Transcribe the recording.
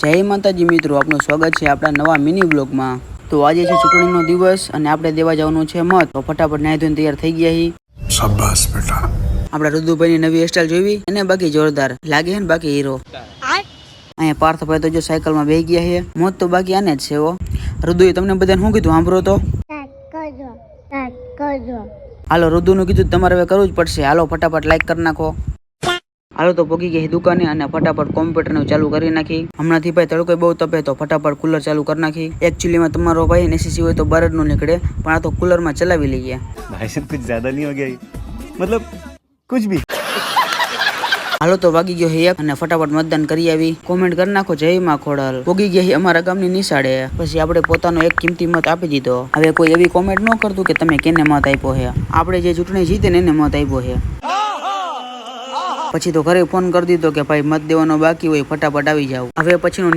જય માતાજી મિત્રો, આપનું સ્વાગત છે આપણા નવા મિની બ્લોગમાં। તો આજે છે ચૂંટણીનો દિવસ અને આપણે દેવા જવાનું છે મત। તો ફટાફટ નાહી ધોઈને તૈયાર થઈ ગયા હી। શાબાશ બેટા। આપણા રુદુભાઈની નવી હેરસ્ટાઈલ જોઈ અને બાકી જોરદાર લાગે છે ને બાકી હીરો। અહીંયા પાર્થભાઈ તો જો સાયકલમાં બેસી ગયા છે, મોત તો બાકી આને જ છે। હો રુદુએ તમને બધાને શું કીધું સાંભળો તો? હાલો, રુદુનું કીધું તમારે હવે કરવું જ પડશે। હાલો ફટાફટ લાઈક કરી નાખો। હાલો તો પગી ગઈ દુકાને અને ફટાફટ કોમ્પ્યુટરનું ચાલુ કરી નાખી। હમણાંથી ભાઈ તડકો બહુ તપે તો ફટાફટ કુલર ચાલુ કરી નાખી। એકચ્યુઅલીમાં તમારો ભાઈ નેસીસી હોય તો બહાર જ ન નીકળે, પણ આ તો કુલરમાં ચલાવી લઈએ। भाई साहब कुछ ज्यादा नहीं हो गया ये? मतलब कुछ भी। હાલો તો વાગી ગયો હે એક અને ફટાફટ મતદાન કરી આવી। કોમેન્ટ કરી નાખો જય માં ખોડલ। પોગી ગયા અમારા ગામની નિશાળે, પછી આપણે પોતાનો એક કિંમતી મત આપી દીધો। હવે કોઈ એવી કોમેન્ટ ન કરતું કે તમે કેને મત આપ્યો છે। આપણે જે ચૂંટણી જીતે ને એને મત આપ્યો છે। પછી તો ઘરે ફોન કરી દીધો કે ભાઈ મત દેવાનો બાકી હોય ફટાફટ આવી જાવ। હવે પછીનો